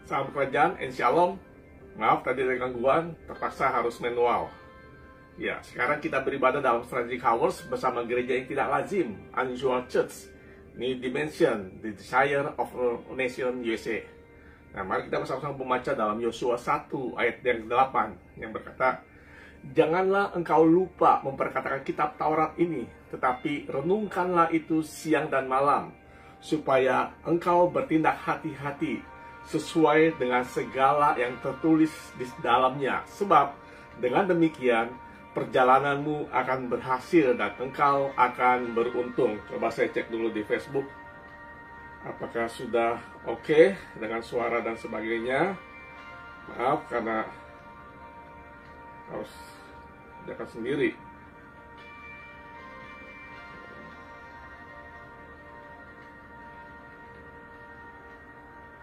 Salam kerajaan and shalom. Maaf tadi ada gangguan, terpaksa harus manual. Ya, sekarang kita beribadah dalam Strategic Hours bersama gereja yang tidak lazim, Unusual Church, New Dimension, The Desire of a Nation USA. Nah, mari kita bersama-sama membaca dalam Yosua 1 ayat yang 8 yang berkata, "Janganlah engkau lupa memperkatakan kitab Taurat ini, tetapi renungkanlah itu siang dan malam, supaya engkau bertindak hati-hati sesuai dengan segala yang tertulis di dalamnya. Sebab dengan demikian perjalananmu akan berhasil dan engkau akan beruntung." Coba saya cek dulu di Facebook apakah sudah oke dengan suara dan sebagainya. Maaf karena harus jaga sendiri.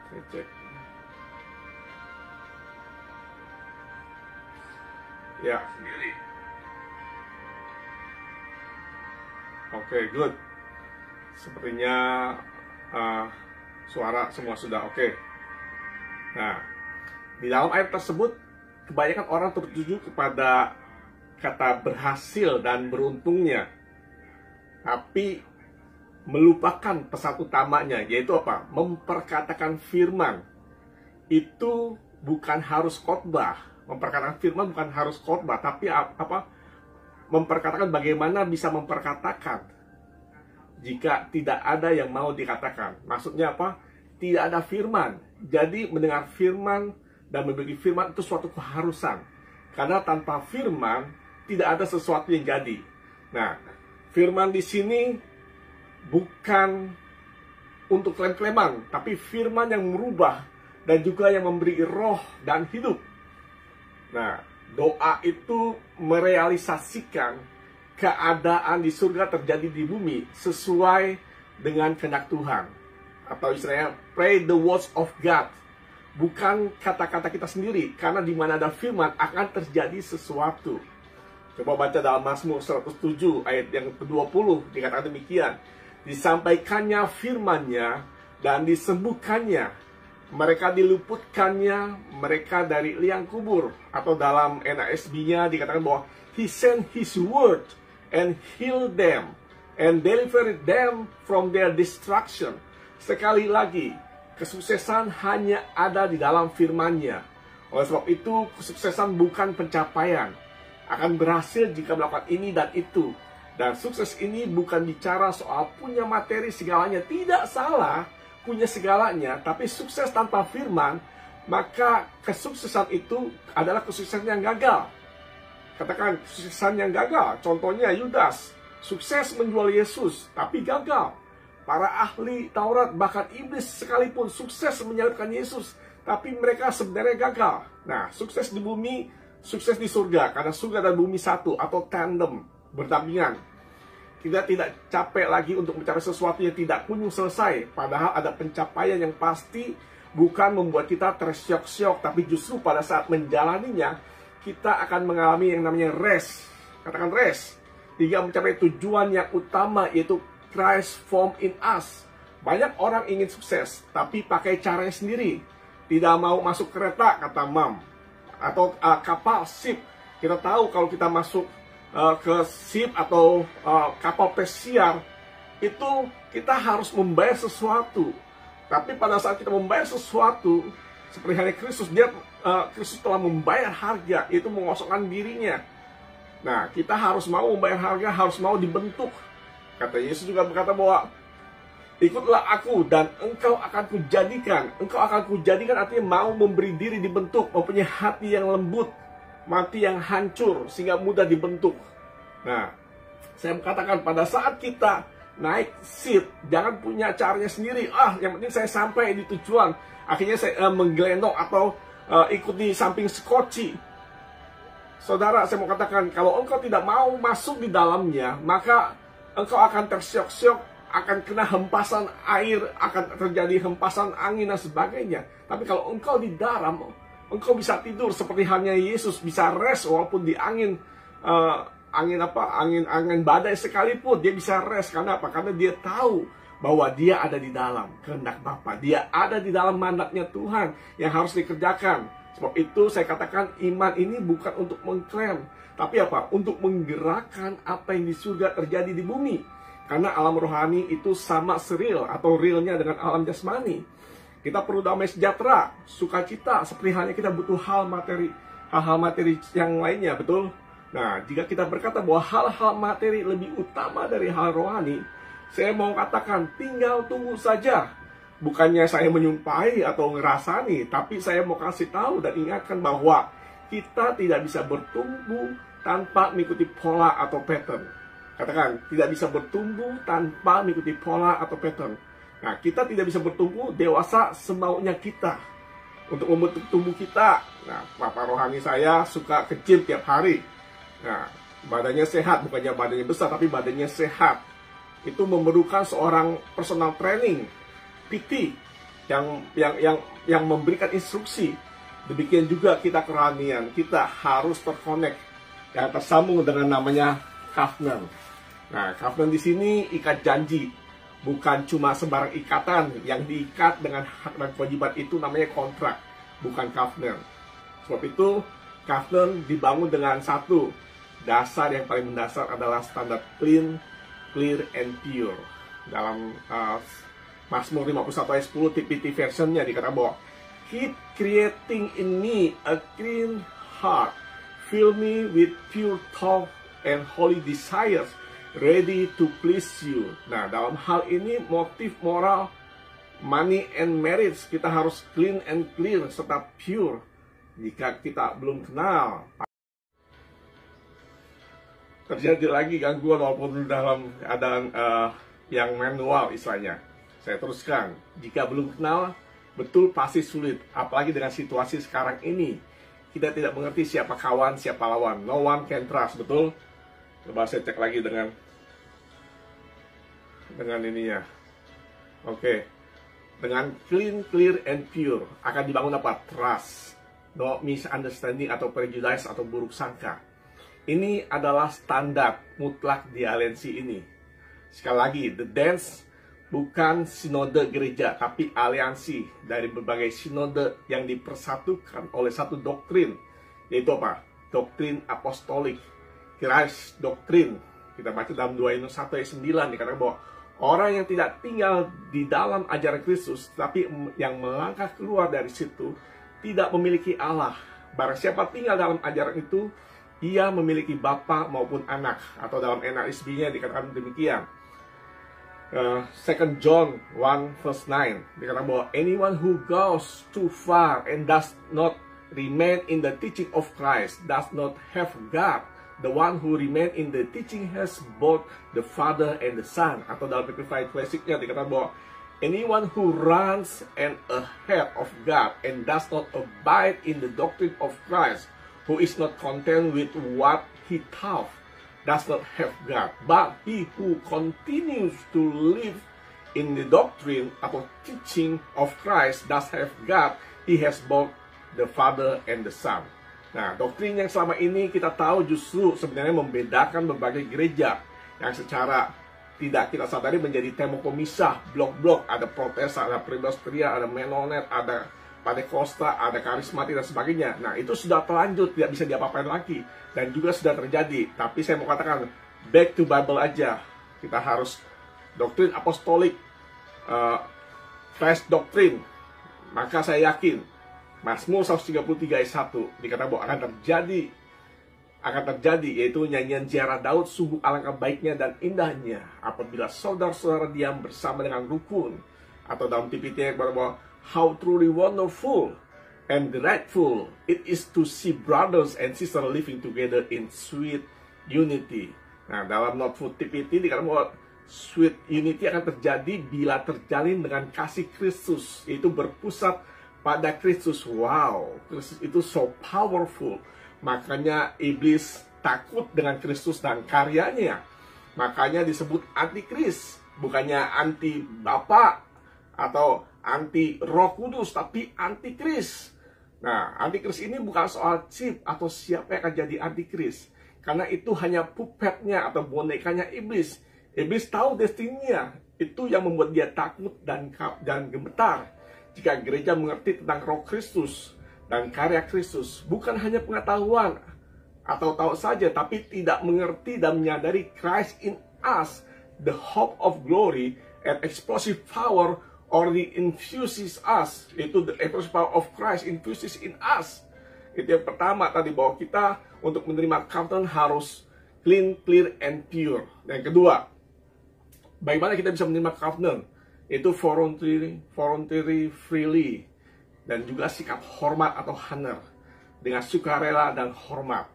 Saya cek. Ya, sendiri. Oke, good. Sepertinya suara semua sudah oke. Nah, di dalam ayat tersebut kebanyakan orang tertuju kepada kata berhasil dan beruntungnya, tapi melupakan pesan utamanya, yaitu apa? Memperkatakan firman. Itu bukan harus khotbah. Memperkatakan firman bukan harus khotbah, tapi apa? Memperkatakan bagaimana bisa memperkatakan jika tidak ada yang mau dikatakan. Maksudnya apa? Tidak ada firman. Jadi mendengar firman dan memiliki firman itu suatu keharusan. Karena tanpa firman tidak ada sesuatu yang jadi. Nah, firman di sini bukan untuk klaim-klaiman, tapi firman yang merubah dan juga yang memberi roh dan hidup. Nah, doa itu merealisasikan keadaan di surga terjadi di bumi sesuai dengan kehendak Tuhan. Atau istilahnya, pray the words of God. Bukan kata-kata kita sendiri, karena di mana ada firman akan terjadi sesuatu. Coba baca dalam Mazmur 107 ayat yang ke-20, dikatakan demikian. Disampaikannya firman-Nya dan disembuhkannya. Mereka diluputkannya mereka dari liang kubur. Atau dalam NASB-nya dikatakan bahwa He sent His word and healed them and delivered them from their destruction. Sekali lagi, kesuksesan hanya ada di dalam firman-Nya. Oleh sebab itu, kesuksesan bukan pencapaian. Akan berhasil jika melakukan ini dan itu. Dan sukses ini bukan bicara soal punya materi segalanya. Tidak salah punya segalanya, tapi sukses tanpa firman, maka kesuksesan itu adalah kesuksesan yang gagal. Katakan kesuksesan yang gagal. Contohnya Yudas, sukses menjual Yesus, tapi gagal. Para ahli Taurat, bahkan iblis sekalipun sukses menyalibkan Yesus, tapi mereka sebenarnya gagal. Nah, sukses di bumi, sukses di surga, karena surga dan bumi satu atau tandem, berdampingan. Kita tidak capek lagi untuk mencapai sesuatu yang tidak kunjung selesai. Padahal ada pencapaian yang pasti bukan membuat kita tersyok-syok, tapi justru pada saat menjalaninya, kita akan mengalami yang namanya rest. Katakan rest. Hingga mencapai tujuan yang utama, yaitu Christ formed in us. Banyak orang ingin sukses, tapi pakai caranya sendiri. Tidak mau masuk kereta, kata Mam. Atau kapal, ship. Kita tahu kalau kita masuk ke ship atau kapal pesiar, itu kita harus membayar sesuatu. Tapi pada saat kita membayar sesuatu, seperti halnya Kristus, Kristus telah membayar harga, itu mengosongkan dirinya. Nah, kita harus mau membayar harga, harus mau dibentuk. Kata Yesus juga berkata bahwa ikutlah aku dan engkau akan kujadikan. Engkau akan kujadikan artinya mau memberi diri dibentuk, mempunyai hati yang lembut, mati yang hancur sehingga mudah dibentuk. Nah, saya katakan pada saat kita naik ship, jangan punya caranya sendiri. Yang penting saya sampai di tujuan. Akhirnya saya menggelendong atau ikut di samping skoci. Saudara, saya mau katakan, kalau engkau tidak mau masuk di dalamnya, maka engkau akan tersyok-syok, akan kena hempasan air, akan terjadi hempasan angin dan sebagainya. Tapi kalau engkau di dalam, engkau bisa tidur seperti halnya Yesus, bisa rest walaupun di angin angin badai sekalipun dia bisa rest. Karena apa? Karena dia tahu bahwa dia ada di dalam kehendak Bapa. Dia ada di dalam mandatnya Tuhan yang harus dikerjakan. Sebab itu saya katakan iman ini bukan untuk mengklaim, tapi apa? Untuk menggerakkan apa yang di surga terjadi di bumi. Karena alam rohani itu sama seril atau realnya dengan alam jasmani. Kita perlu damai sejahtera, sukacita, seperti halnya kita butuh hal materi yang lainnya, betul? Nah, jika kita berkata bahwa hal-hal materi lebih utama dari hal rohani, saya mau katakan tinggal tunggu saja. Bukannya saya menyumpahi atau ngerasani, tapi saya mau kasih tahu dan ingatkan bahwa kita tidak bisa bertumbuh tanpa mengikuti pola atau pattern. Katakan, tidak bisa bertumbuh tanpa mengikuti pola atau pattern. Nah, kita tidak bisa bertumbuh dewasa semaunya kita. Untuk membentuk tubuh kita. Nah, Bapak rohani saya suka kecil tiap hari. Nah, badannya sehat, bukannya badannya besar, tapi badannya sehat. Itu memerlukan seorang personal training, PT, yang memberikan instruksi. Demikian juga kita kerohanian, kita harus terkonek, yang tersambung dengan namanya covenant. Nah, covenant di sini ikat janji, bukan cuma sembarang ikatan. Yang diikat dengan hak dan kewajiban itu namanya kontrak, bukan covenant. Sebab itu covenant dibangun dengan satu dasar yang paling mendasar adalah standar clean, clear, and pure. Dalam Mazmur 51 ayat 10 TPT versionnya dikatakan bahwa keep creating in me a clean heart, fill me with pure thought and holy desires, ready to please you. Nah, dalam hal ini motif moral, money and marriage, kita harus clean and clear serta pure. Jika kita belum kenal, terjadi lagi gangguan walaupun dalam keadaan yang manual istilahnya. Saya teruskan, jika belum kenal, betul pasti sulit. Apalagi dengan situasi sekarang ini, kita tidak mengerti siapa kawan, siapa lawan. No one can trust, betul? Coba saya cek lagi dengan ininya. Oke. Dengan clean, clear, and pure akan dibangun apa? Trust. No misunderstanding atau prejudice atau buruk sangka. Ini adalah standar mutlak di aliansi ini. Sekali lagi, the dance bukan sinode gereja, tapi aliansi dari berbagai sinode yang dipersatukan oleh satu doktrin. Yaitu apa? Doktrin apostolik. Christ doktrin. Kita baca dalam 2 Yohanes 1 ayat 9 dikatakan bahwa orang yang tidak tinggal di dalam ajaran Kristus, tapi yang melangkah keluar dari situ, tidak memiliki Allah. Barang siapa tinggal dalam ajaran itu, ia memiliki bapa maupun anak. Atau dalam NASB-nya dikatakan demikian. 2 John 1 verse 9 dikatakan bahwa anyone who goes too far and does not remain in the teaching of Christ does not have God. The one who remain in the teaching has both the Father and the Son. Atau dalam Amplified Classic-nya dikatakan bahwa anyone who runs and ahead of God and does not abide in the doctrine of Christ, who is not content with what he taught, does not have God. But he who continues to live in the doctrine atau teaching of Christ does have God. He has both the Father and the Son. Nah, doktrin yang selama ini kita tahu justru sebenarnya membedakan berbagai gereja yang secara tidak kita sadari menjadi tembok pemisah, blok-blok, ada Protestan, ada Presbyterian, ada Mennonite, ada Pantekosta, ada karismatik dan sebagainya. Nah, itu sudah terlanjur, tidak bisa diapa-apain lagi dan juga sudah terjadi. Tapi saya mau katakan back to Bible aja. Kita harus doktrin apostolik, Christ doctrine. Maka saya yakin Mazmur 133 ayat 1 dikatakan bahwa akan terjadi, yaitu nyanyian ziarah Daud, sungguh alangkah baiknya dan indahnya apabila saudara-saudara diam bersama dengan rukun. Atau dalam TPT bahwa how truly wonderful and delightful it is to see brothers and sisters living together in sweet unity. Nah, dalam Not Food TPT dikatakan bahwa sweet unity akan terjadi bila terjalin dengan kasih Kristus, yaitu berpusat pada Kristus. Wow, Kristus itu so powerful. Makanya iblis takut dengan Kristus dan karyanya. Makanya disebut antikris, bukannya anti Bapa atau anti Roh Kudus, tapi antikris. Nah, antikris ini bukan soal chip atau siapa yang akan jadi antikris, karena itu hanya puppetnya atau bonekanya iblis. Iblis tahu destininya. Itu yang membuat dia takut dan gemetar. Jika gereja mengerti tentang Roh Kristus dan karya Kristus, bukan hanya pengetahuan atau tahu saja, tapi tidak mengerti dan menyadari Christ in us, the hope of glory and explosive power, or the infuses us, itu the explosive power of Christ infuses in us. Itu yang pertama tadi, bahwa kita untuk menerima covenant harus clean, clear, and pure. Dan yang kedua, bagaimana kita bisa menerima covenant? Itu voluntary, freely, dan juga sikap hormat atau honor, dengan sukarela dan hormat.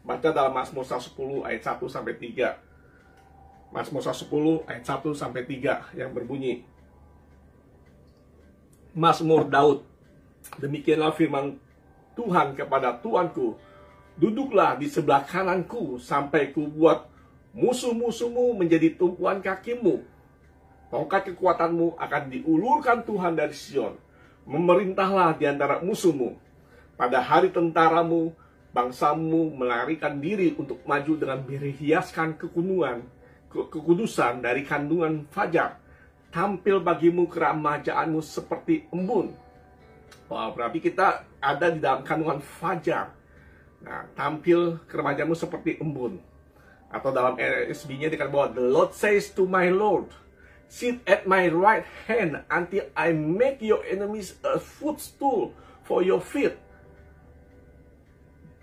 Baca dalam Mazmur 110 ayat 1 sampai 3. Mazmur 110 ayat 1 sampai 3 yang berbunyi, Mazmur Daud, demikianlah firman Tuhan kepada Tuanku, duduklah di sebelah kananku sampai ku buat musuh-musuhmu menjadi tumpuan kakimu. Tongkat kekuatanmu akan diulurkan Tuhan dari Sion. Memerintahlah di antara musuhmu. Pada hari tentaramu, bangsamu melarikan diri untuk maju dengan berhiaskan kekudusan dari kandungan fajar. Tampil bagimu keramajaanmu seperti embun. Wah, berarti kita ada di dalam kandungan fajar. Nah, tampil keramajaanmu seperti embun. Atau dalam NSB-nya dikatakan bahwa the Lord says to my Lord, sit at my right hand until I make your enemies a footstool for your feet.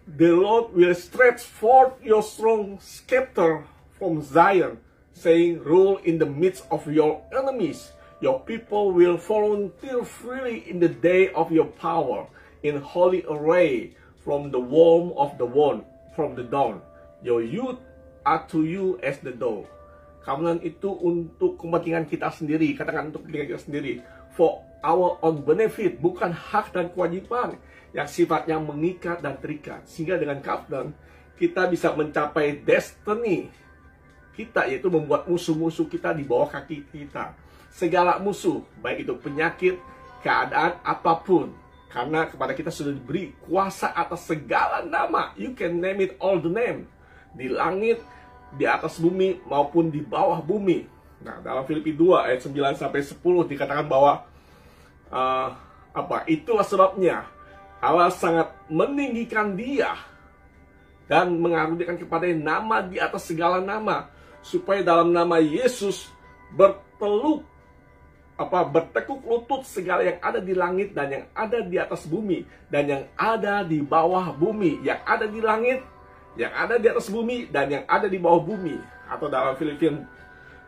The Lord will stretch forth your strong scepter from Zion, saying, rule in the midst of your enemies. Your people will volunteer freely in the day of your power, in holy array from the warmth of the dawn. Your youth are to you as the dawn. Covenant itu untuk kepentingan kita sendiri. Katakan untuk kepentingan kita sendiri. For our own benefit. Bukan hak dan kewajiban yang sifatnya mengikat dan terikat. Sehingga dengan covenant kita bisa mencapai destiny kita, yaitu membuat musuh-musuh kita di bawah kaki kita. Segala musuh, baik itu penyakit, keadaan apapun. Karena kepada kita sudah diberi kuasa atas segala nama. You can name it all the name. Di langit, di atas bumi maupun di bawah bumi. Nah, dalam Filipi 2 ayat 9 sampai 10 dikatakan bahwa itulah sebabnya Allah sangat meninggikan dia dan mengaruniakan kepadanya nama di atas segala nama, supaya dalam nama Yesus bertekuk lutut segala yang ada di langit dan yang ada di atas bumi dan yang ada di bawah bumi, yang ada di langit, yang ada di atas bumi, dan yang ada di bawah bumi. Atau dalam Filipians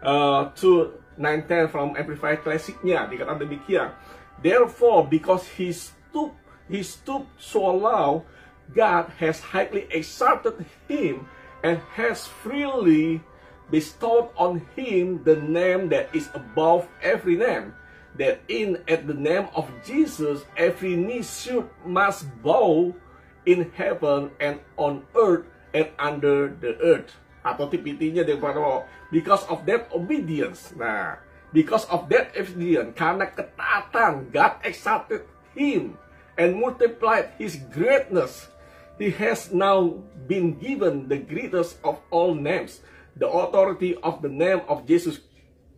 2:9-10 from Amplified Classic-nya dikatakan demikian. Therefore, because he stooped so low, God has highly exalted him and has freely bestowed on him the name that is above every name, that at the name of Jesus every knee must bow in heaven and on earth and under the earth. Atau TPT-nya because of that obedience. Nah, because of that obedience, karena ketaatan, God exalted him and multiplied his greatness. He has now been given the greatest of all names. The authority of the name of Jesus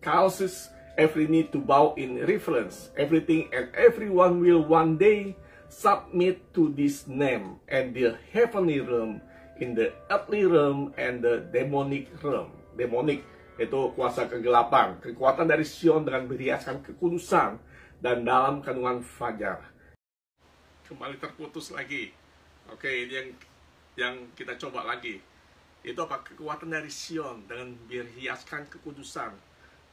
causes every knee to bow in reverence. Everything and everyone will one day submit to this name, and the heavenly realm, in the earthly realm, and the demonic realm. Demonic itu kuasa kegelapan, kekuatan dari Sion dengan berhiaskan kekudusan dan dalam kandungan fajar. Kembali terputus lagi. Oke, ini yang kita coba lagi. Itu apa? Kekuatan dari Sion dengan berhiaskan kekudusan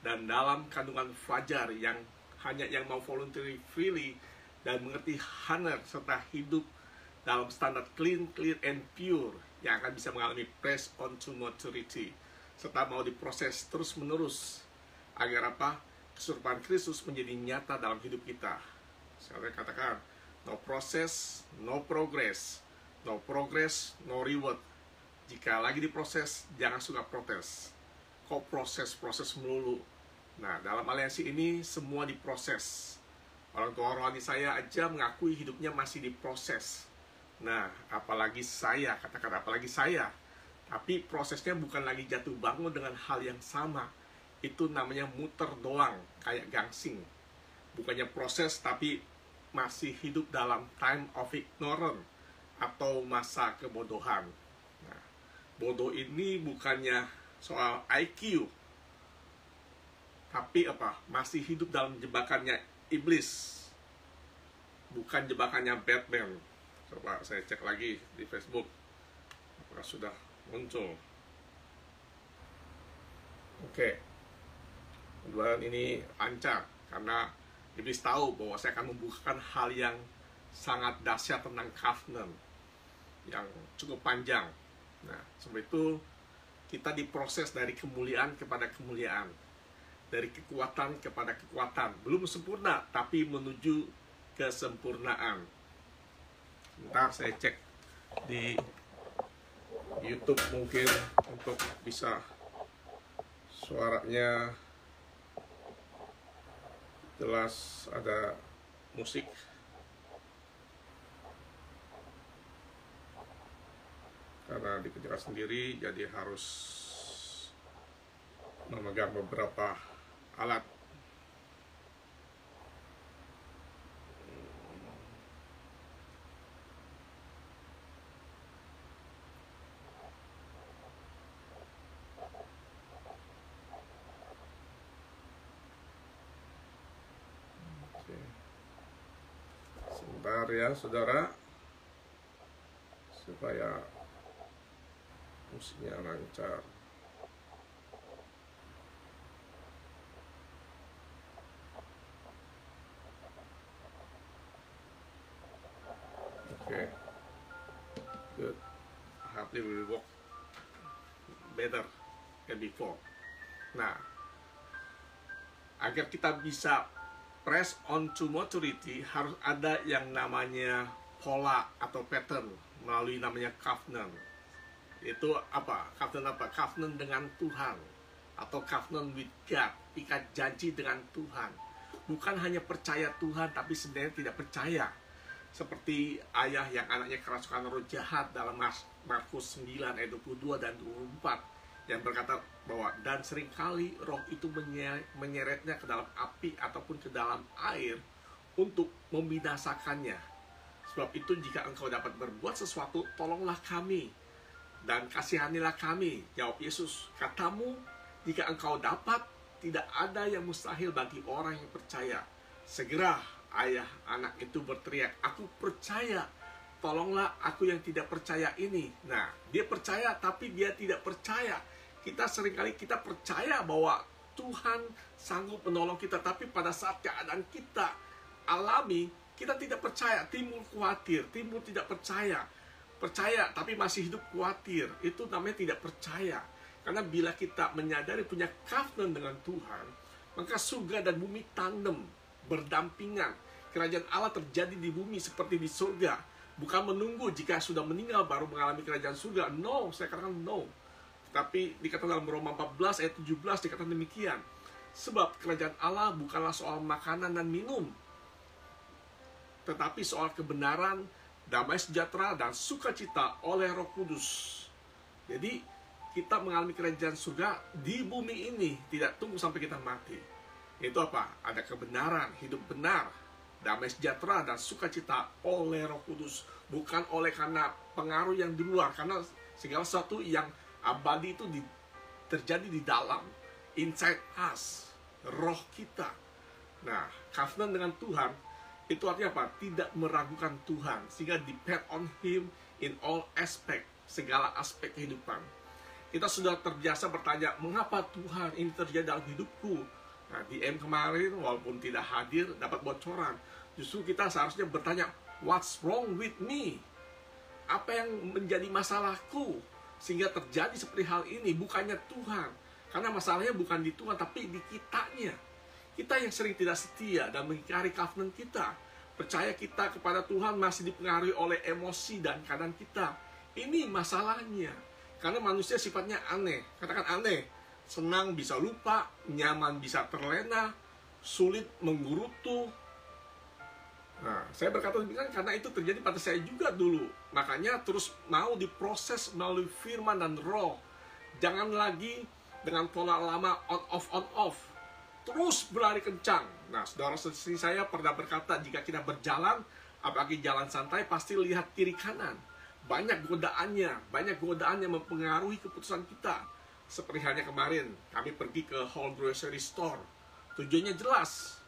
dan dalam kandungan fajar, yang hanya yang mau voluntary freely dan mengerti honor serta hidup dalam standar clean, clear, and pure, yang akan bisa mengalami press on to maturity, serta mau diproses terus-menerus agar apa? Keserupan Kristus menjadi nyata dalam hidup kita. Saya katakan, no process, no progress. No progress, no reward. Jika lagi diproses, jangan suka protes. Kok proses melulu? Nah, dalam aliansi ini semua diproses. Orang tua rohani saya aja mengakui hidupnya masih diproses. Nah, apalagi saya, katakan apalagi saya. Tapi prosesnya bukan lagi jatuh bangun dengan hal yang sama. itu namanya muter doang, kayak gangsing. Bukannya proses, tapi masih hidup dalam time of ignorance atau masa kebodohan. Nah, bodoh ini bukannya soal IQ, tapi masih hidup dalam jebakannya iblis, bukan jebakannya Batman. Coba saya cek lagi di Facebook, apakah sudah muncul. Oke, kemudian ini lancar karena iblis tahu bahwa saya akan membukakan hal yang sangat dahsyat tentang covenant yang cukup panjang. Nah, sebab itu kita diproses dari kemuliaan kepada kemuliaan, dari kekuatan kepada kekuatan. Belum sempurna, tapi menuju kesempurnaan. Bentar saya cek di YouTube mungkin untuk bisa suaranya jelas, ada musik. Karena dikerjakan sendiri, jadi harus memegang beberapa alat. Sebentar ya saudara, supaya musiknya lancar. Oke, good. Hopefully will work better than before. Nah, agar kita bisa press on to maturity, harus ada yang namanya pola atau pattern melalui namanya covenant. Itu apa? Covenant apa? Covenant dengan Tuhan, atau covenant with God, ikat janji dengan Tuhan. Bukan hanya percaya Tuhan, tapi sebenarnya tidak percaya. Seperti ayah yang anaknya kerasukan roh jahat dalam Markus 9 ayat 22 dan 24, yang berkata bahwa dan seringkali roh itu menyeretnya ke dalam api ataupun ke dalam air untuk membinasakannya. Sebab itu jika engkau dapat berbuat sesuatu, tolonglah kami dan kasihanilah kami. Jawab Yesus, katamu, jika engkau dapat, tidak ada yang mustahil bagi orang yang percaya. Segera ayah anak itu berteriak, aku percaya, tolonglah aku yang tidak percaya ini. Nah, dia percaya tapi dia tidak percaya. Kita seringkali kita percaya bahwa Tuhan sanggup menolong kita, tapi pada saat keadaan kita alami, kita tidak percaya, timbul khawatir, timbul tidak percaya. Percaya tapi masih hidup khawatir, itu namanya tidak percaya. Karena bila kita menyadari punya covenant dengan Tuhan, maka surga dan bumi tandem, berdampingan. Kerajaan Allah terjadi di bumi seperti di surga. Bukan menunggu jika sudah meninggal baru mengalami kerajaan surga. No, saya katakan no. Tapi dikatakan dalam Roma 14 ayat 17 dikatakan demikian. Sebab kerajaan Allah bukanlah soal makanan dan minum, tetapi soal kebenaran, damai sejahtera, dan sukacita oleh Roh Kudus. Jadi kita mengalami kerajaan surga di bumi ini, tidak tunggu sampai kita mati. Itu apa? Ada kebenaran, hidup benar, damai sejahtera, dan sukacita oleh Roh Kudus. Bukan oleh karena pengaruh yang di luar, karena segala sesuatu yang abadi itu terjadi di dalam, inside us, roh kita. Nah, covenant dengan Tuhan itu artinya apa? Tidak meragukan Tuhan, sehingga depend on Him in all aspect, segala aspek kehidupan. Kita sudah terbiasa bertanya, mengapa Tuhan ini terjadi dalam hidupku? Nah, di M kemarin, walaupun tidak hadir, dapat bocoran. Justru kita seharusnya bertanya, what's wrong with me? Apa yang menjadi masalahku? Sehingga terjadi seperti hal ini, bukannya Tuhan. Karena masalahnya bukan di Tuhan, tapi di kitanya. Kita yang sering tidak setia dan mengingkari covenant kita. Percaya kita kepada Tuhan masih dipengaruhi oleh emosi dan keadaan kita. Ini masalahnya. Karena manusia sifatnya aneh. Katakan aneh. Senang bisa lupa, nyaman bisa terlena, sulit menggerutu. Nah, saya berkata demikian karena itu terjadi pada saya juga dulu. Makanya terus mau diproses melalui firman dan roh. Jangan lagi dengan pola lama on off, terus berlari kencang. Nah, saudara sesi saya pernah berkata, jika kita berjalan, apalagi jalan santai, pasti lihat kiri kanan. Banyak godaan yang mempengaruhi keputusan kita. Seperti halnya kemarin, kami pergi ke Whole Grocery Store. Tujuannya jelas,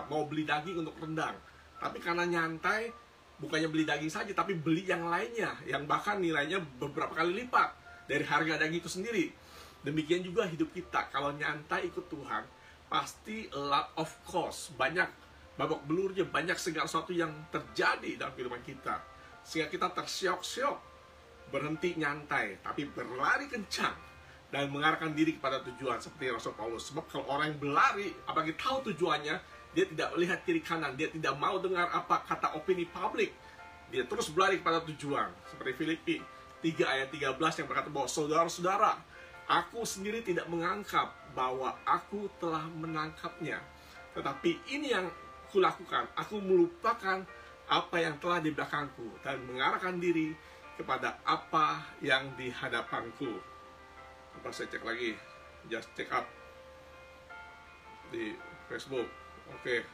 mau beli daging untuk rendang. Tapi karena nyantai, bukannya beli daging saja, tapi beli yang lainnya, yang bahkan nilainya beberapa kali lipat dari harga daging itu sendiri. Demikian juga hidup kita, kalau nyantai ikut Tuhan, pasti a lot of cost, banyak babak belurnya, banyak segala sesuatu yang terjadi dalam kehidupan kita, sehingga kita tersiok-siok berhenti nyantai, tapi berlari kencang dan mengarahkan diri kepada tujuan, seperti Rasul Paulus. Sebab kalau orang yang berlari, apalagi tahu tujuannya, dia tidak melihat kiri kanan, dia tidak mau dengar apa kata opini publik, dia terus berlari kepada tujuan. Seperti Filipi 3 ayat 13 yang berkata bahwa saudara-saudara, aku sendiri tidak menganggap bahwa aku telah menangkapnya, tetapi ini yang kulakukan, aku melupakan apa yang telah di belakangku dan mengarahkan diri kepada apa yang di hadapanku. Apa saya cek lagi, just check up di Facebook. Oke,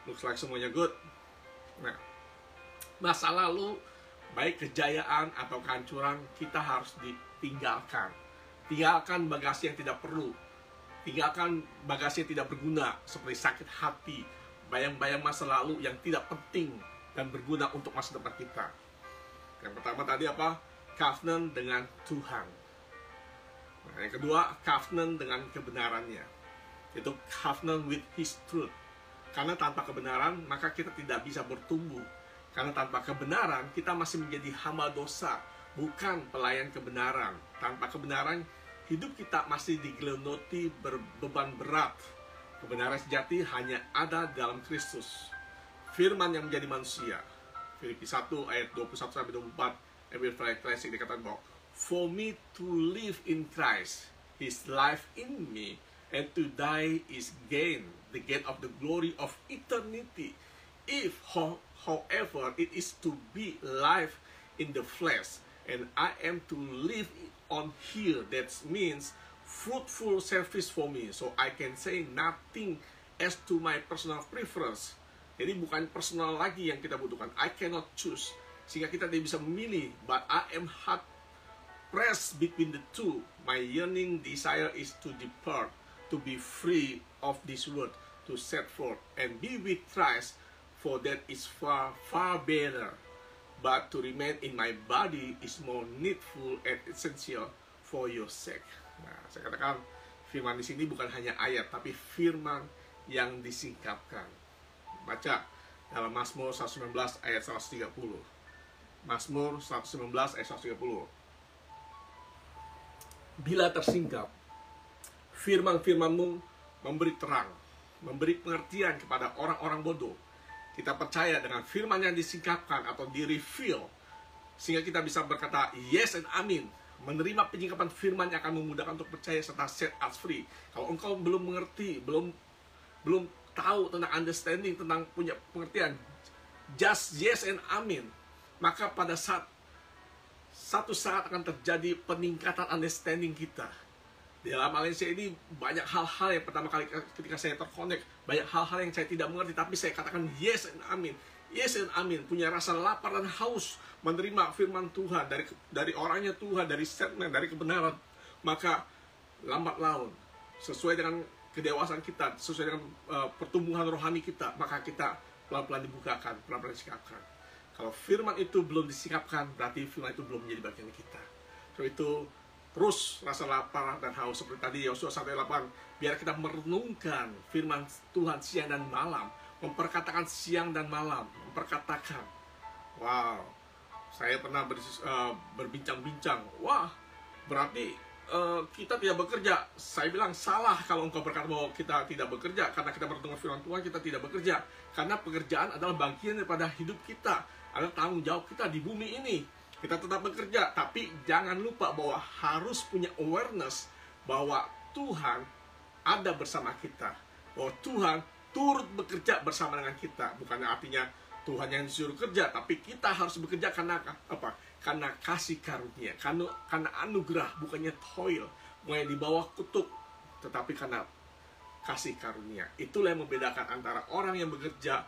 looks like semuanya good. Nah, masa lalu, baik kejayaan atau kehancuran, kita harus ditinggalkan. Tinggalkan bagasi yang tidak perlu. Tinggalkan bagasi yang tidak berguna, seperti sakit hati, bayang-bayang masa lalu yang tidak penting dan berguna untuk masa depan kita. Yang pertama tadi apa? Covenant dengan Tuhan. Nah, yang kedua, covenant dengan kebenarannya. Itu covenant with His truth. Karena tanpa kebenaran, maka kita tidak bisa bertumbuh. Karena tanpa kebenaran, kita masih menjadi hamba dosa, bukan pelayan kebenaran. Tanpa kebenaran, hidup kita masih digelonoti berbeban berat. Kebenaran sejati hanya ada dalam Kristus, Firman yang menjadi manusia. Filipi 1 ayat 21-24, Amplified Version Classic dikatakan bahwa for me to live in Christ, His life in me, and to die is gain, the gain of the glory of eternity. If, however, it is to be life in the flesh, and I am to live on here, that means fruitful service for me, so I can say nothing as to my personal preference. Jadi bukan personal lagi yang kita butuhkan, I cannot choose, sehingga kita tidak bisa memilih, but I am hard pressed between the two. My yearning desire is to depart, to be free of this world, to set forth and be with Christ, for that is far, far better. But to remain in my body is more needful and essential for your sake. Nah, saya katakan firman di sini bukan hanya ayat, tapi firman yang disingkapkan. Baca dalam Mazmur 119 ayat 130. Mazmur 119 ayat 130. Bila tersingkap, firman-firman-Mu memberi terang, memberi pengertian kepada orang-orang bodoh. Kita percaya dengan firman yang disingkapkan atau di-reveal, sehingga kita bisa berkata yes and amin, menerima penyingkapan firman yang akan memudahkan untuk percaya serta set us free. Kalau engkau belum mengerti, belum tahu tentang understanding, tentang punya pengertian, just yes and amin, maka pada satu saat akan terjadi peningkatan understanding kita. Di dalam Malaysia ini banyak hal-hal yang pertama kali ketika saya terkonek, banyak hal-hal yang saya tidak mengerti, tapi saya katakan yes and amin. Yes and amin, punya rasa lapar dan haus menerima firman Tuhan dari orangnya Tuhan, dari statement, dari kebenaran. Maka lambat laun, sesuai dengan kedewasaan kita, sesuai dengan pertumbuhan rohani kita, maka kita pelan-pelan dibukakan, pelan-pelan disikapkan. Kalau firman itu belum disikapkan, berarti firman itu belum menjadi bagian kita. So itu terus rasa lapar dan haus seperti tadi Yosua 1:8, biar kita merenungkan firman Tuhan siang dan malam, memperkatakan siang dan malam, memperkatakan. Wow, saya pernah berbincang-bincang, wah berarti kita tidak bekerja. Saya bilang salah kalau engkau berkata bahwa kita tidak bekerja, karena kita bertemu firman Tuhan, kita tidak bekerja. Karena pekerjaan adalah bagian daripada hidup kita, adalah tanggung jawab kita di bumi ini. Kita tetap bekerja, tapi jangan lupa bahwa harus punya awareness bahwa Tuhan ada bersama kita, bahwa Tuhan turut bekerja bersama dengan kita. Bukan artinya Tuhan yang disuruh kerja, tapi kita harus bekerja karena apa? Karena kasih karunia, karena anugerah, bukannya toil, mulai di bawah kutuk, tetapi karena kasih karunia. Itulah yang membedakan antara orang yang bekerja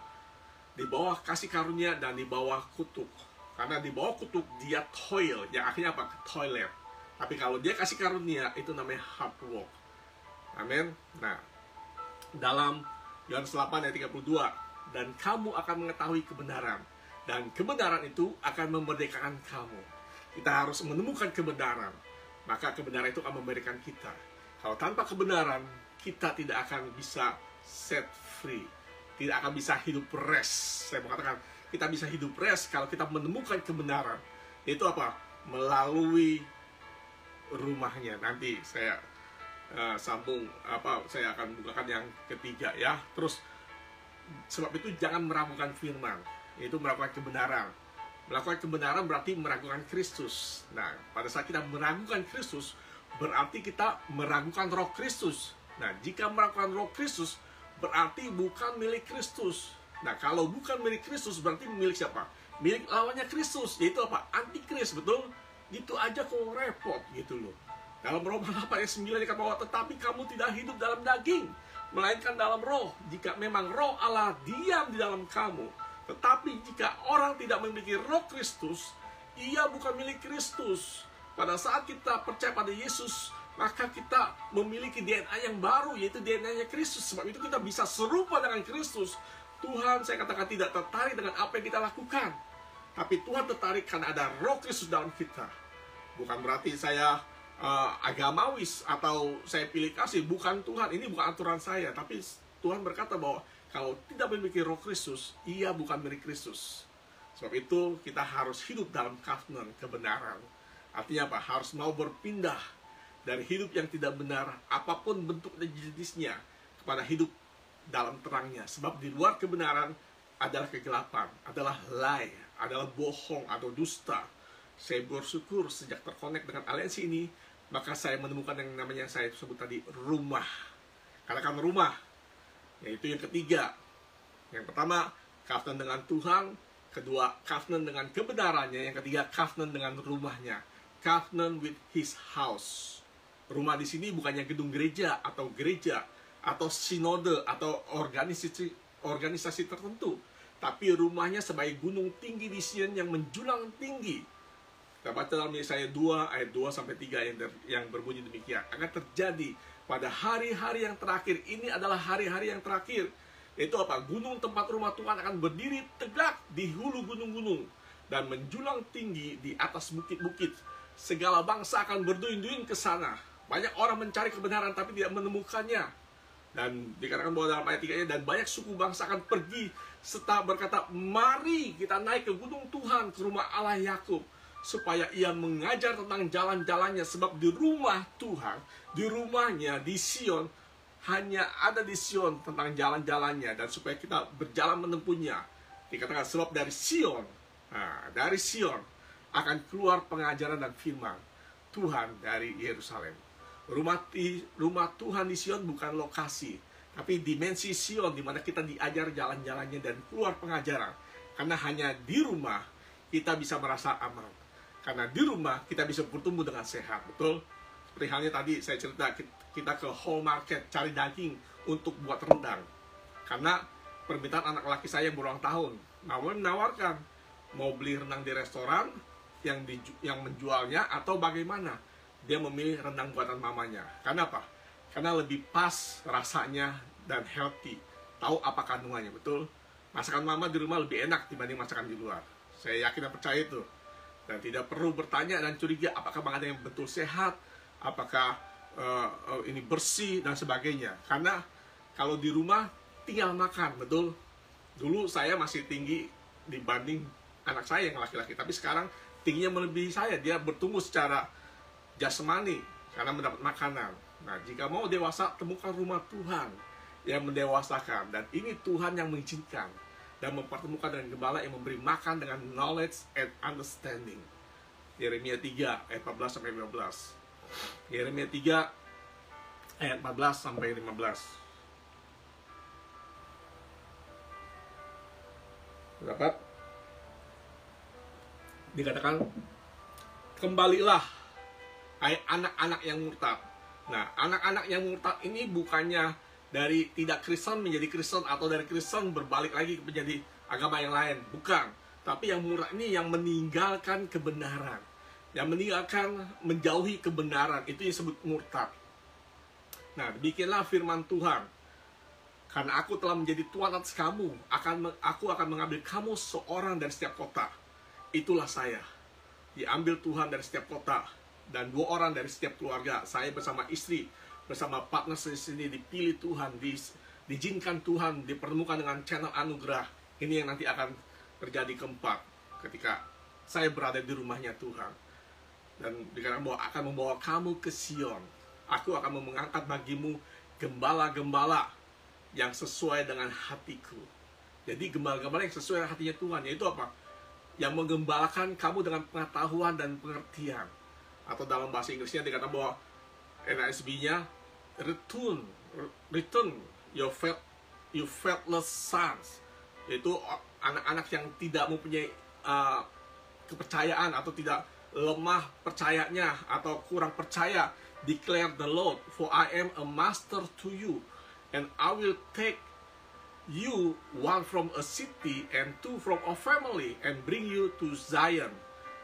di bawah kasih karunia dan di bawah kutuk. Karena di bawah kutuk dia toil, yang akhirnya apa? Toilet. Tapi kalau dia kasih karunia, itu namanya hard work. Amin. Nah, dalam Yohanes 8 ayat 32, dan kamu akan mengetahui kebenaran, dan kebenaran itu akan memerdekakan kamu. Kita harus menemukan kebenaran, maka kebenaran itu akan memberikan kita. Kalau tanpa kebenaran, kita tidak akan bisa set free, tidak akan bisa hidup rest. Saya mau katakan, kita bisa hidup rest kalau kita menemukan kebenaran. Itu apa? Melalui rumahnya. Nanti saya sambung, saya akan bukakan yang ketiga ya. Terus, sebab itu jangan meragukan firman, yaitu meragukan kebenaran. Melakukan kebenaran berarti meragukan Kristus. Nah, pada saat kita meragukan Kristus, berarti kita meragukan Roh Kristus. Nah, jika meragukan Roh Kristus, berarti bukan milik Kristus. Nah, kalau bukan milik Kristus, berarti milik siapa? Milik lawannya Kristus, yaitu apa? Antikris, betul? Itu aja kok repot gitu loh. Dalam Roma 8 ayat 9 dikatakan bahwa tetapi kamu tidak hidup dalam daging, melainkan dalam roh. Jika memang roh Allah diam di dalam kamu. Tetapi jika orang tidak memiliki Roh Kristus, ia bukan milik Kristus. Pada saat kita percaya pada Yesus, maka kita memiliki DNA yang baru, yaitu DNA-nya Kristus. Sebab itu kita bisa serupa dengan Kristus. Tuhan, saya katakan, tidak tertarik dengan apa yang kita lakukan, tapi Tuhan tertarik karena ada Roh Kristus dalam kita. Bukan berarti saya agamawis atau saya pilih kasih. Bukan Tuhan, ini bukan aturan saya. Tapi Tuhan berkata bahwa kalau tidak memiliki Roh Kristus, ia bukan milik Kristus. Sebab itu kita harus hidup dalam covenant kebenaran. Artinya apa? Harus mau berpindah dari hidup yang tidak benar, apapun bentuk dan jenisnya, kepada hidup dalam terangnya. Sebab di luar kebenaran adalah kegelapan, adalah lie, adalah bohong atau dusta. Saya bersyukur sejak terkonek dengan aliansi ini, maka saya menemukan yang namanya saya sebut tadi rumah. Katakan rumah. Yaitu yang ketiga. Yang pertama, covenant dengan Tuhan. Kedua, covenant dengan kebenarannya. Yang ketiga, covenant dengan rumahnya. Covenant with his house. Rumah di sini bukannya gedung gereja, atau sinode, atau organisasi tertentu. Tapi rumahnya sebagai gunung tinggi di Sion yang menjulang tinggi. Kita baca dalam Yesaya 2 ayat 2-3 yang berbunyi demikian. Akan terjadi pada hari-hari yang terakhir. Ini adalah hari-hari yang terakhir. Itu apa? Gunung tempat rumah Tuhan akan berdiri tegak di hulu gunung-gunung dan menjulang tinggi di atas bukit-bukit. Segala bangsa akan berduyun-duyun ke sana. Banyak orang mencari kebenaran tapi tidak menemukannya. Dan dikatakan bahwa dalam ayat 3-nya, dan banyak suku bangsa akan pergi serta berkata, mari kita naik ke gunung Tuhan, ke rumah Allah Yakub, supaya ia mengajar tentang jalan-jalannya. Sebab di rumah Tuhan, di rumahnya, di Sion, hanya ada di Sion tentang jalan-jalannya, dan supaya kita berjalan menempuhnya. Dikatakan sebab dari Sion, akan keluar pengajaran dan firman Tuhan dari Yerusalem. Rumah Tuhan di Sion bukan lokasi, tapi dimensi Sion, di mana kita diajar jalan-jalannya dan keluar pengajaran. Karena hanya di rumah kita bisa merasa aman. Karena di rumah kita bisa bertumbuh dengan sehat, betul? Seperti halnya tadi saya cerita, kita ke whole market cari daging untuk buat rendang. Karena permintaan anak laki saya yang berulang tahun, menawarkan mau beli rendang di restoran yang menjualnya atau bagaimana. Dia memilih rendang buatan mamanya. Karena apa? Karena lebih pas rasanya dan healthy. Tahu apa kandungannya, betul? Masakan mama di rumah lebih enak dibanding masakan di luar. Saya yakin dan percaya itu. Dan tidak perlu bertanya dan curiga apakah makanan yang betul sehat, apakah ini bersih dan sebagainya. Karena kalau di rumah tinggal makan, betul? Dulu saya masih tinggi dibanding anak saya yang laki-laki, tapi sekarang tingginya melebihi saya. Dia bertumbuh secara jasmani karena mendapat makanan. Nah, jika mau dewasa, temukan rumah Tuhan yang mendewasakan. Dan ini Tuhan yang mengizinkan dan mempertemukan dengan gembala yang memberi makan dengan knowledge and understanding. Yeremia 3 ayat 14-15. Yeremia 3 ayat 14-15. Dapat dikatakan, kembalilah hai anak-anak yang murtad, Nah, anak-anak yang murtad ini bukannya dari tidak Kristen menjadi Kristen, atau dari Kristen berbalik lagi menjadi agama yang lain. Bukan. Tapi yang murtad ini yang meninggalkan kebenaran. Yang meninggalkan, menjauhi kebenaran. Itu yang disebut murtad. Nah, demikianlah firman Tuhan. Karena aku telah menjadi Tuhan atas kamu, aku akan mengambil kamu seorang dari setiap kota. Itulah saya. Diambil Tuhan dari setiap kota, dan 2 orang dari setiap keluarga. Saya bersama istri, bersama partner di sini dipilih Tuhan, diizinkan Tuhan, dipertemukan dengan channel anugerah. Ini yang nanti akan terjadi keempat, ketika saya berada di rumahnya Tuhan. Dan dikatakan bahwa akan membawa kamu ke Sion. Aku akan mengangkat bagimu gembala-gembala yang sesuai dengan hatiku. Jadi gembala-gembala yang sesuai dengan hatinya Tuhan, yaitu apa? Yang menggembalakan kamu dengan pengetahuan dan pengertian. Atau dalam bahasa Inggrisnya dikatakan bahwa NASB-nya return your faithless sons, yaitu anak-anak yang tidak mempunyai kepercayaan, atau tidak lemah percayanya, atau kurang percaya. Declare the Lord, for I am a master to you, and I will take you, 1 from a city and 2 from a family, and bring you to Zion.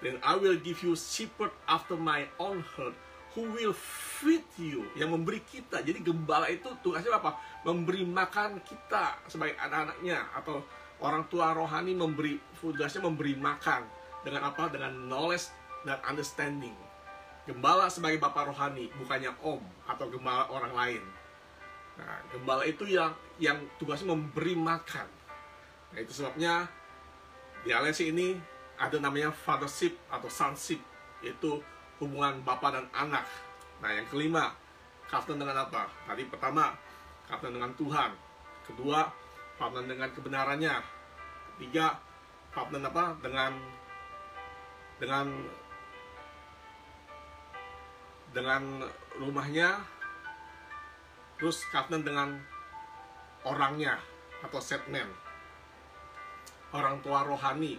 Then I will give you shepherd after my own heart, who will feed you. Yang memberi kita. Jadi gembala itu tugasnya apa? Memberi makan kita sebagai anak-anaknya, atau orang tua rohani tugasnya memberi makan. Dengan apa? Dengan knowledge dan understanding. Gembala sebagai bapak rohani, bukannya om atau gembala orang lain. Nah, gembala itu yang tugasnya memberi makan. Nah, itu sebabnya di aliansi ini ada namanya fathership atau sonship, yaitu hubungan bapak dan anak. Nah, yang kelima, covenant dengan apa? Tadi pertama, covenant dengan Tuhan. Kedua, covenant dengan kebenarannya. Ketiga, covenant apa? Dengan rumahnya. Terus covenant dengan orangnya atau setman. Orang tua rohani,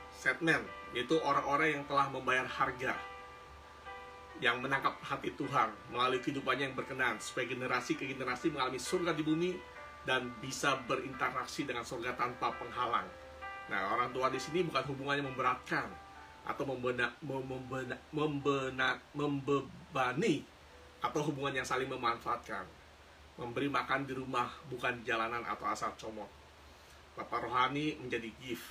setman, yaitu orang-orang yang telah membayar harga, yang menangkap hati Tuhan melalui kehidupannya yang berkenan, supaya generasi ke generasi mengalami surga di bumi dan bisa berinteraksi dengan surga tanpa penghalang. Nah, orang tua di sini bukan hubungannya memberatkan atau membebani, atau hubungan yang saling memanfaatkan. Memberi makan di rumah, bukan di jalanan atau asal comot. Bapak rohani menjadi gift,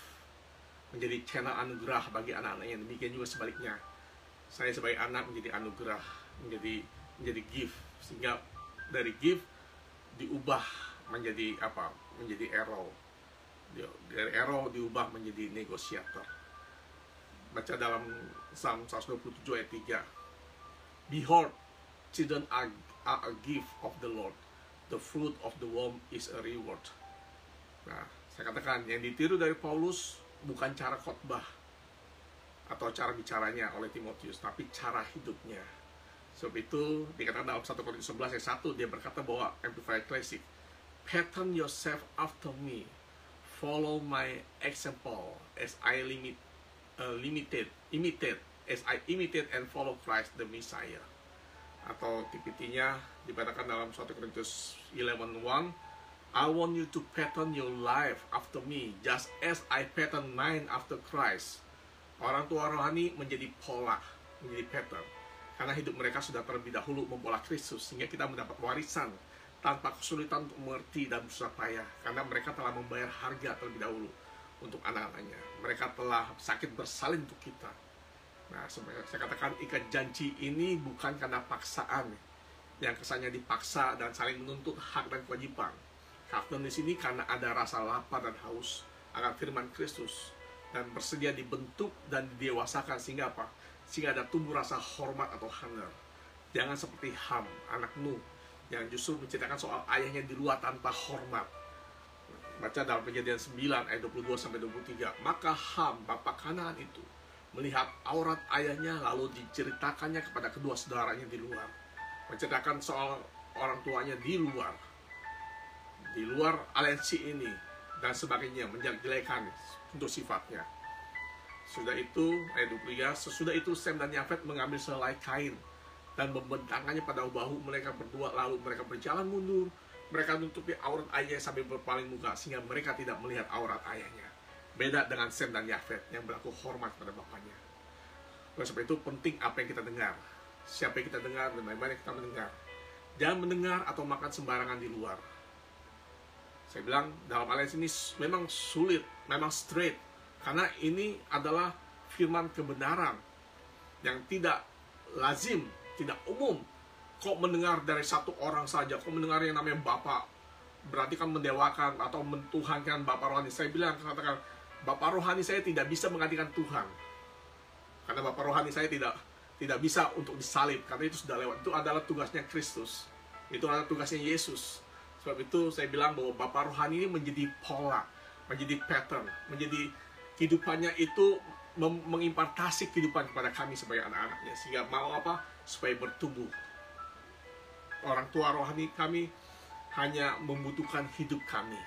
menjadi channel anugerah bagi anak-anaknya. Demikian juga sebaliknya. Saya sebagai anak menjadi anugerah, menjadi gift. Sehingga dari gift diubah menjadi apa? Menjadi arrow. Dari arrow diubah menjadi negosiator. Baca dalam Psalm 127 ayat 3. Behold, children are a gift of the Lord. The fruit of the womb is a reward. Nah, saya katakan yang ditiru dari Paulus bukan cara khotbah atau cara bicaranya oleh Timotius, tapi cara hidupnya. Sebab itu dikatakan dalam 1 Korintus 11 ayat 1, dia berkata bahwa Amplified Classic, pattern yourself after me, follow my example as I imitate and follow Christ the Messiah. Atau TPT-nya dikatakan dalam 1 Korintus 11:1, I want you to pattern your life after me, just as I pattern mine after Christ. Orang tua rohani menjadi pola, menjadi pattern, karena hidup mereka sudah terlebih dahulu mempola Kristus, sehingga kita mendapat warisan tanpa kesulitan untuk mengerti dan susah payah, karena mereka telah membayar harga terlebih dahulu untuk anak-anaknya. Mereka telah sakit bersalin untuk kita. Nah, saya katakan ikat janji ini bukan karena paksaan, yang kesannya dipaksa dan saling menuntut hak dan kewajiban. Covenant di sini karena ada rasa lapar dan haus akan firman Kristus, dan bersedia dibentuk dan didewasakan sehingga apa? Sehingga ada tumbuh rasa hormat atau honor. Jangan seperti Ham, anak Nuh, yang justru menceritakan soal ayahnya di luar tanpa hormat. Baca dalam Kejadian 9 ayat 22-23. Maka Ham, bapak Kanaan itu, melihat aurat ayahnya, lalu diceritakannya kepada kedua saudaranya di luar. Menceritakan soal orang tuanya di luar aliansi ini dan sebagainya, menjelek-jelekan untuk sifatnya. Sudah itu, ayat 23, sesudah itu Sem dan Yafet mengambil sehelai kain dan membentangannya pada bahu mereka berdua, lalu mereka berjalan mundur. Mereka menutupi aurat ayahnya sambil berpaling muka, sehingga mereka tidak melihat aurat ayahnya. Beda dengan Sem dan Yafet yang berlaku hormat pada bapaknya. Oleh sebab itu penting apa yang kita dengar, siapa yang kita dengar, dan bagaimana kita mendengar. Jangan mendengar atau makan sembarangan di luar. Saya bilang dalam aliansi ini memang sulit, memang straight, karena ini adalah firman kebenaran yang tidak lazim, tidak umum. Kok mendengar dari satu orang saja, kok mendengar yang namanya Bapak, berarti kan mendewakan atau mentuhankan Bapak rohani. Saya bilang, katakan, Bapak rohani saya tidak bisa menggantikan Tuhan. Karena Bapak rohani saya tidak bisa untuk disalib, karena itu sudah lewat. Itu adalah tugasnya Kristus. Itu adalah tugasnya Yesus. Sebab itu saya bilang bahwa Bapak rohani ini menjadi pola, menjadi pattern, menjadi kehidupannya itu mengimpartasi kehidupan kepada kami sebagai anak-anaknya. Sehingga mau apa? Supaya bertumbuh. Orang tua rohani kami hanya membutuhkan hidup kami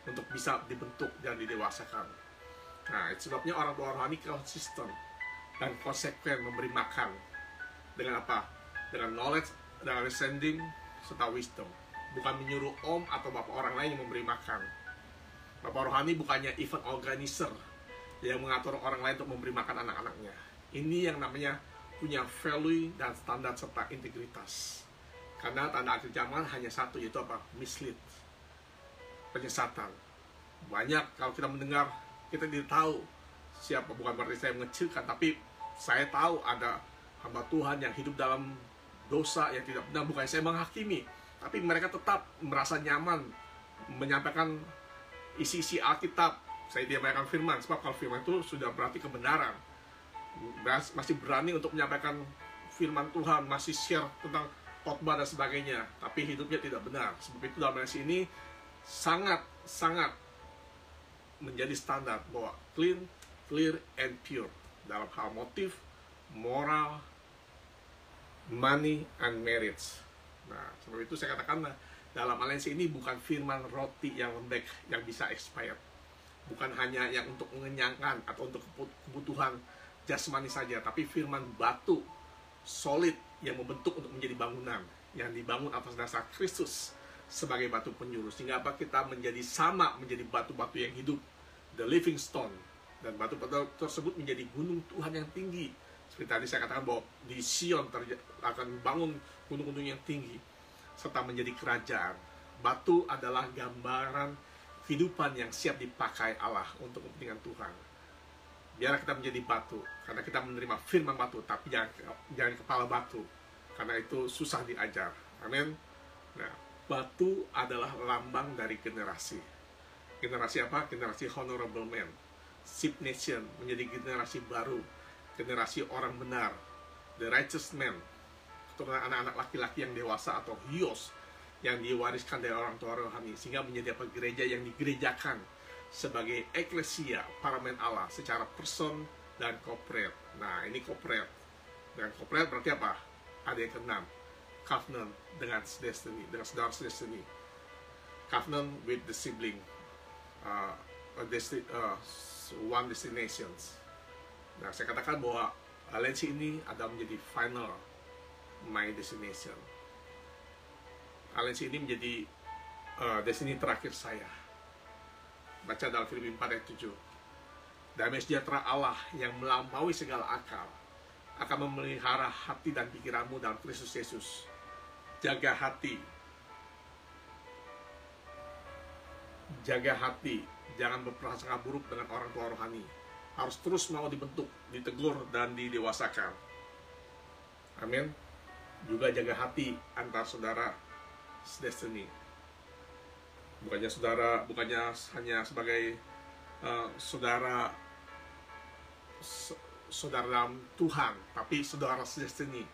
untuk bisa dibentuk dan didewasakan. Nah, itu sebabnya orang tua rohani konsisten dan konsekuen memberi makan dengan apa? Dengan knowledge, dengan understanding, serta wisdom. Bukan menyuruh om atau bapak orang lain yang memberi makan. Bapak rohani bukannya event organizer yang mengatur orang lain untuk memberi makan anak-anaknya. Ini yang namanya punya value dan standar serta integritas. Karena tanda akhir zaman hanya satu, yaitu apa? Mislead, penyesatan. Banyak kalau kita mendengar, kita tidak tahu siapa. Bukan berarti saya mengecilkan, tapi saya tahu ada hamba Tuhan yang hidup dalam dosa yang tidak benar. Bukan saya menghakimi, tapi mereka tetap merasa nyaman menyampaikan isi-isi Alkitab. Saya tidak menyampaikan firman, sebab kalau firman itu sudah berarti kebenaran. Masih berani untuk menyampaikan firman Tuhan, masih share tentang khotbah dan sebagainya, tapi hidupnya tidak benar. Sebab itu dalam aliansi ini sangat menjadi standar bahwa clean, clear, and pure dalam hal motif, moral, money, and marriage. Nah, sebab itu saya katakan dalam aliansi ini bukan firman roti yang lembek yang bisa expired, bukan hanya yang untuk mengenyangkan atau untuk kebutuhan jasmani saja, tapi firman batu solid yang membentuk untuk menjadi bangunan yang dibangun atas dasar Kristus sebagai batu penyuruh, sehingga apa? Kita menjadi sama, menjadi batu-batu yang hidup, the living stone, dan batu-batu tersebut menjadi gunung Tuhan yang tinggi. Seperti tadi saya katakan bahwa di Sion akan bangun gunung-gunung yang tinggi serta menjadi kerajaan. Batu adalah gambaran kehidupan yang siap dipakai Allah untuk kepentingan Tuhan. Biarlah kita menjadi batu, karena kita menerima firman batu, tapi jangan kepala batu, karena itu susah diajar. Amin. Nah, batu adalah lambang dari generasi. Generasi apa? Generasi honorable man, sheep nation, menjadi generasi baru, generasi orang benar, the righteous man, keturunan anak-anak laki-laki yang dewasa atau hios yang diwariskan dari orang tua rohani, sehingga menjadi apa? Gereja yang digerejakan sebagai eklesia, parlemen Allah secara person dan corporate. Nah, ini corporate. Dengan corporate berarti apa? Ada yang keenam, covenant dengan destiny, dengan saudara destiny. Covenant with the sibling, one destinations. Nah, saya katakan bahwa aliansi ini adalah menjadi final my destination. Aliansi ini menjadi destiny terakhir saya. Baca dalam Filipi 4 ayat 7. Damai sejahtera Allah yang melampaui segala akal akan memelihara hati dan pikiranmu dalam Kristus Yesus. Jaga hati. Jaga hati. Jangan berprasangka buruk dengan orang tua rohani. Harus terus mau dibentuk, ditegur, dan didewasakan. Amin. Juga jaga hati antar saudara destiny. Bukannya hanya sebagai saudara dalam Tuhan, tapi saudara destiny.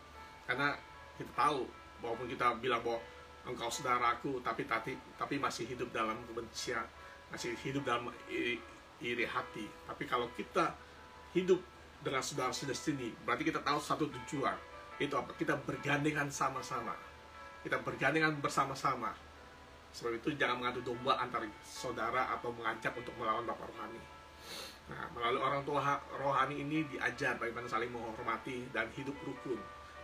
Karena kita tahu, walaupun kita bilang bahwa engkau saudaraku, tapi masih hidup dalam kebencian, masih hidup dalam iri hati. Tapi kalau kita hidup dengan saudara destiny, berarti kita tahu satu tujuan. Itu apa? Kita bergandengan sama-sama. Kita bergandengan bersama-sama. Sebab itu jangan mengadu domba antar saudara atau mengancam untuk melawan bapak rohani. Nah, melalui orang tua rohani ini diajar bagaimana saling menghormati dan hidup rukun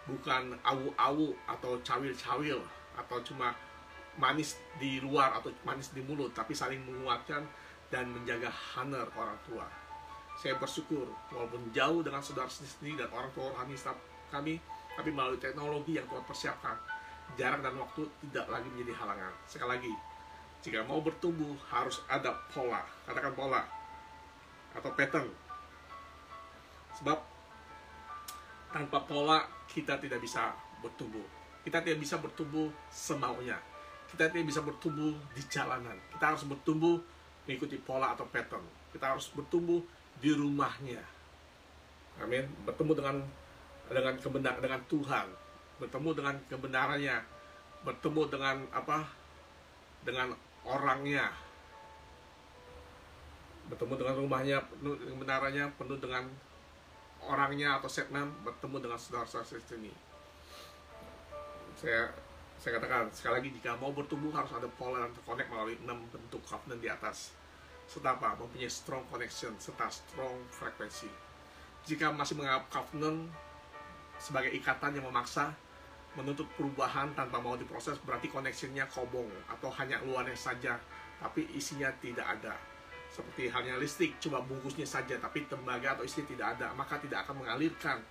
bukan awu-awu atau cawil-cawil atau cuma manis di luar atau manis di mulut, tapi saling menguatkan dan menjaga honor orang tua. Saya bersyukur walaupun jauh dengan saudara sendiri dan orang tua rohani kami, tapi melalui teknologi yang Tuhan persiapkan, jarak dan waktu tidak lagi menjadi halangan. Sekali lagi, jika mau bertumbuh harus ada pola, katakan pola atau pattern. Sebab tanpa pola kita tidak bisa bertumbuh. Kita tidak bisa bertumbuh semaunya. Kita tidak bisa bertumbuh di jalanan. Kita harus bertumbuh mengikuti pola atau pattern. Kita harus bertumbuh di rumahnya. Amin. Bertemu dengan Tuhan, bertemu dengan kebenarannya, bertemu dengan dengan orangnya, bertemu dengan rumahnya, penuh kebenarannya, penuh dengan orangnya atau segmen, bertemu dengan saudara-saudara sini. Saya katakan sekali lagi, jika mau bertumbuh harus ada pola dan terkonek melalui 6 bentuk covenant di atas. Serta mempunyai strong connection serta strong frekuensi. Jika masih menganggap covenant sebagai ikatan yang memaksa, menuntut perubahan tanpa mau diproses, berarti connectionnya kobong atau hanya luarnya saja, tapi isinya tidak ada. Seperti halnya listrik, cuma bungkusnya saja, tapi tembaga atau isi tidak ada, maka tidak akan mengalirkan,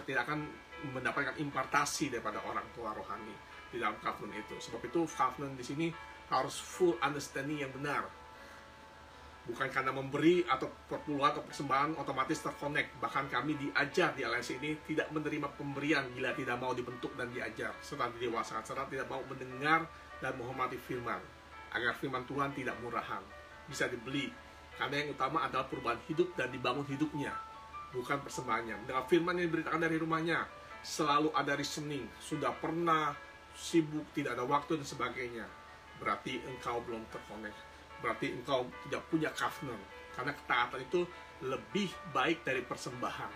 tidak akan mendapatkan impartasi daripada orang tua rohani di dalam covenant itu. Sebab itu covenant di sini harus full understanding yang benar. Bukan karena memberi atau perpuluhan atau persembahan otomatis terkonek. Bahkan kami diajar di aliansi ini tidak menerima pemberian bila tidak mau dibentuk dan diajar, serta didewasakan, serta tidak mau mendengar dan menghormati firman, agar firman Tuhan tidak murahan, bisa dibeli. Karena yang utama adalah perubahan hidup dan dibangun hidupnya, bukan persembahannya. Mendengar firman yang diberitakan dari rumahnya, selalu ada reasoning, sudah pernah sibuk, tidak ada waktu dan sebagainya, berarti engkau belum terkonek. Berarti engkau tidak punya covenant. Karena ketaatan itu lebih baik dari persembahan.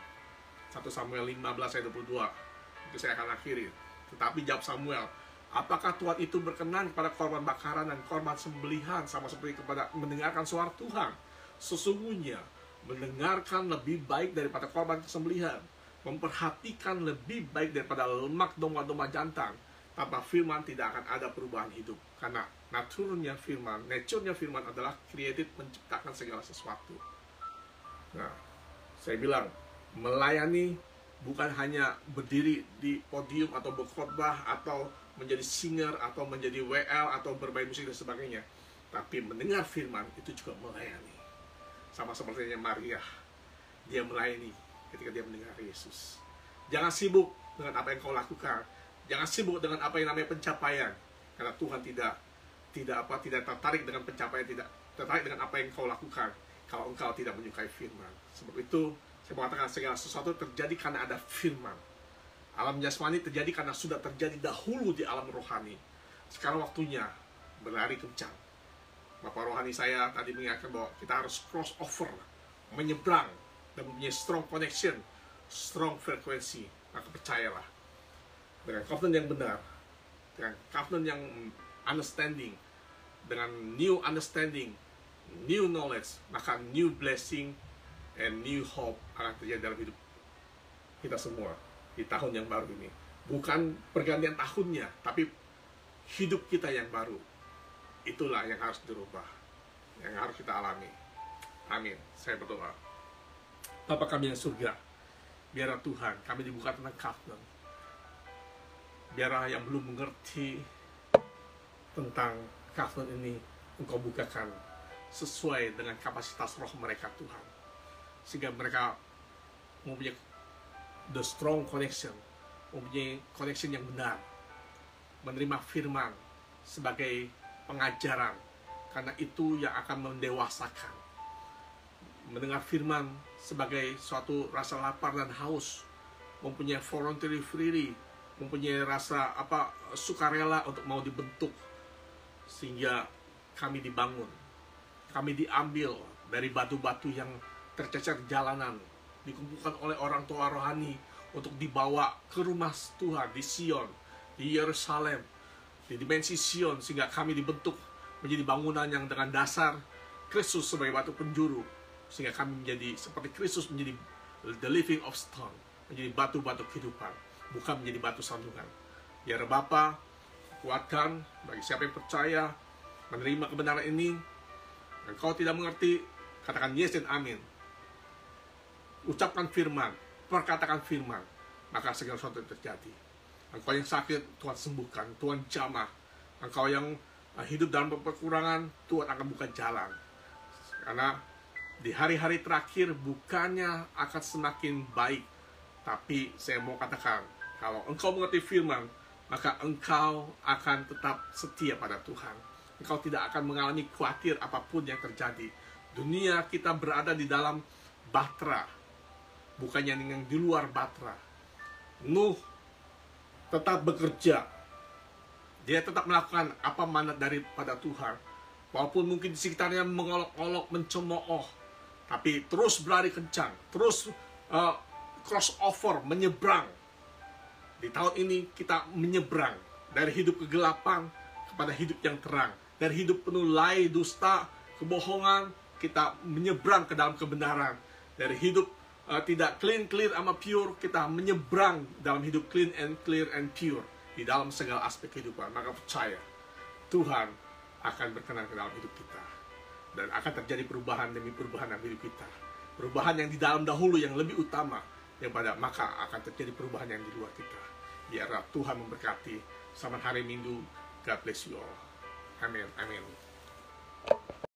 1 Samuel 15 ayat 22. Itu saya akan akhiri. Tetapi jawab Samuel, apakah Tuhan itu berkenan kepada korban bakaran dan korban sembelihan sama seperti kepada mendengarkan suara Tuhan? Sesungguhnya mendengarkan lebih baik daripada korban sembelihan, memperhatikan lebih baik daripada lemak domba-domba jantan. Tanpa firman tidak akan ada perubahan hidup. Karena nature-nya firman adalah created, menciptakan segala sesuatu. Nah, saya bilang, melayani bukan hanya berdiri di podium atau berkhotbah atau menjadi singer atau menjadi WL atau bermain musik dan sebagainya. Tapi mendengar firman itu juga melayani. Sama sepertinya Maria, dia melayani ketika dia mendengar Yesus. Jangan sibuk dengan apa yang kau lakukan. Jangan sibuk dengan apa yang namanya pencapaian, karena Tuhan tidak tertarik dengan pencapaian, tidak tertarik dengan apa yang kau lakukan kalau engkau tidak menyukai firman. Sebab itu saya mengatakan segala sesuatu terjadi karena ada firman. Alam jasmani terjadi karena sudah terjadi dahulu di alam rohani. Sekarang waktunya berlari kencang. Bapak rohani saya tadi mengingatkan bahwa kita harus cross over, menyeberang dan mempunyai strong connection, strong frekuensi. Maka percayalah, dengan covenant yang benar, dengan covenant yang understanding, dengan new understanding, new knowledge, maka new blessing and new hope akan terjadi dalam hidup kita semua di tahun yang baru ini. Bukan pergantian tahunnya, tapi hidup kita yang baru. Itulah yang harus dirubah, yang harus kita alami. Amin. Saya berdoa. Bapa kami yang surga, biarlah Tuhan kami dibuka tentang covenant. Biarlah yang belum mengerti tentang covenant ini, Engkau bukakan sesuai dengan kapasitas roh mereka Tuhan. Sehingga mereka mempunyai the strong connection, mempunyai connection yang benar, menerima firman sebagai pengajaran, karena itu yang akan mendewasakan. Mendengar firman sebagai suatu rasa lapar dan haus, mempunyai voluntary freely, mempunyai rasa sukarela untuk mau dibentuk, sehingga kami dibangun, kami diambil dari batu-batu yang tercecer di jalanan, dikumpulkan oleh orang tua rohani untuk dibawa ke rumah Tuhan di Sion, di Yerusalem, di dimensi Sion, sehingga kami dibentuk menjadi bangunan yang dengan dasar Kristus sebagai batu penjuru, sehingga kami menjadi seperti Kristus menjadi the living of stone, menjadi batu-batu kehidupan. bukan menjadi batu sandungan. Biar Bapa kuatkan bagi siapa yang percaya menerima kebenaran ini. Engkau tidak mengerti, katakan yes dan amin. Ucapkan firman, perkatakan firman, maka segala sesuatu terjadi. Engkau yang sakit, Tuhan sembuhkan, Tuhan jamah. Engkau yang hidup dalam kekurangan, Tuhan akan buka jalan. Karena di hari-hari terakhir bukannya akan semakin baik, tapi saya mau katakan, kalau engkau mengerti firman, maka engkau akan tetap setia pada Tuhan. Engkau tidak akan mengalami khawatir apapun yang terjadi. Dunia kita berada di dalam bahtera, bukannya yang di luar bahtera. Nuh tetap bekerja. Dia tetap melakukan apa mandat daripada Tuhan. Walaupun mungkin di sekitarnya mengolok-olok, mencemooh, tapi terus berlari kencang, terus crossover, menyeberang. Di tahun ini kita menyeberang dari hidup kegelapan kepada hidup yang terang. Dari hidup penuh lai, dusta, kebohongan, kita menyeberang ke dalam kebenaran. Dari hidup tidak clear sama pure, kita menyeberang dalam hidup clear and pure di dalam segala aspek kehidupan. Maka percaya, Tuhan akan berkenan ke dalam hidup kita, dan akan terjadi perubahan demi perubahan dalam hidup kita. Perubahan yang di dalam dahulu yang lebih utama daripada, maka akan terjadi perubahan yang di luar kita. Biarlah Tuhan memberkati. Selamat hari Minggu. God bless you all. Amin. Amin.